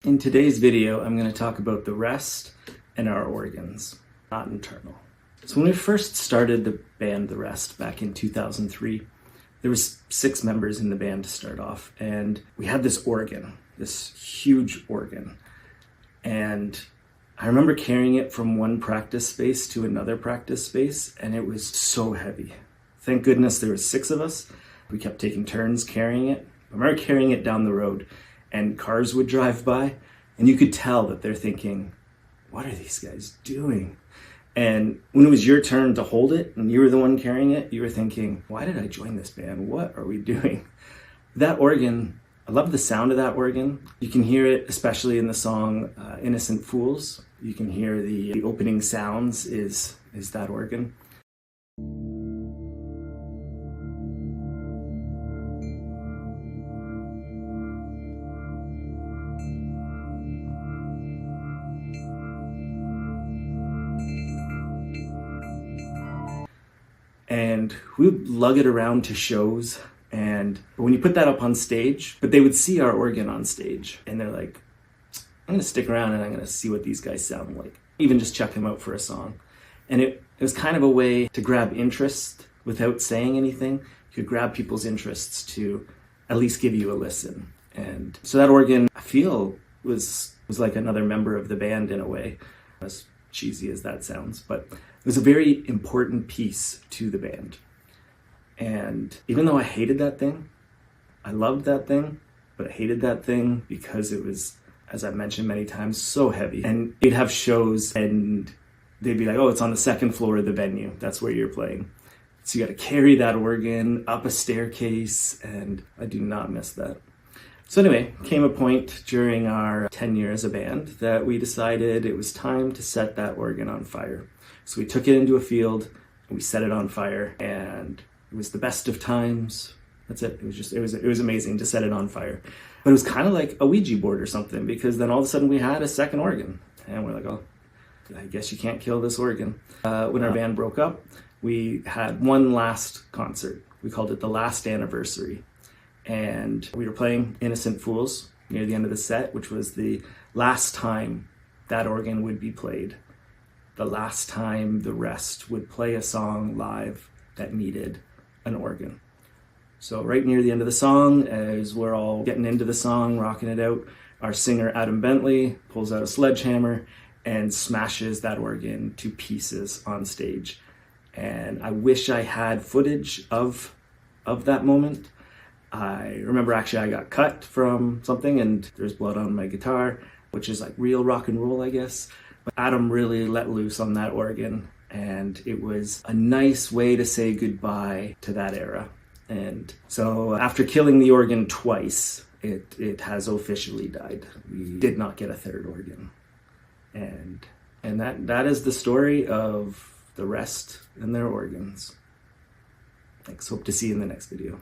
In today's video, I'm going to talk about the rest and our organs, not internal. So when we first started the band The Rest back in 2003, there was 6 members in the band to start off, and we had this organ, this huge organ. And I remember carrying it from one practice space to another practice space, and it was so heavy. Thank goodness there were 6 of us. We kept taking turns carrying it. I remember carrying it down the road, and cars would drive by, and you could tell that they're thinking, what are these guys doing? And when it was your turn to hold it, and you were the one carrying it, you were thinking, why did I join this band? What are we doing? That organ, I love the sound of that organ. You can hear it, especially in the song Innocent Fools. You can hear the opening sounds is that organ. And we would lug it around to shows, and when you put that up on stage, but they would see our organ on stage, and they're like, I'm gonna stick around and I'm gonna see what these guys sound like. Even just check them out for a song. And it was kind of a way to grab interest without saying anything. You could grab people's interests to at least give you a listen. And so that organ, I feel, was like another member of the band in a way, as cheesy as that sounds, but it was a very important piece to the band. And even though I hated that thing, I loved that thing, but I hated that thing because it was, as I've mentioned many times, so heavy. And you'd have shows and they'd be like, oh, it's on the 2nd floor of the venue. That's where you're playing. So you got to carry that organ up a staircase, and I do not miss that. So anyway, came a point during our tenure as a band that we decided it was time to set that organ on fire. So we took it into a field and we set it on fire, and it was the best of times. That's it. It was amazing to set it on fire. But it was kind of like a Ouija board or something, because then all of a sudden we had a second organ, and we're like, oh, I guess you can't kill this organ. When our band broke up, we had one last concert. We called it the last anniversary. And we were playing Innocent Fools near the end of the set, which was the last time that organ would be played. The last time The Rest would play a song live that needed an organ. So right near the end of the song, as we're all getting into the song, rocking it out, our singer Adam Bentley pulls out a sledgehammer and smashes that organ to pieces on stage. And I wish I had footage of that moment. I remember actually I got cut from something and there's blood on my guitar, which is like real rock and roll, I guess. But Adam really let loose on that organ, and it was a nice way to say goodbye to that era. And so after killing the organ twice, it has officially died. We did not get a 3rd organ. And that is the story of The Rest and their organs. Thanks. Hope to see you in the next video.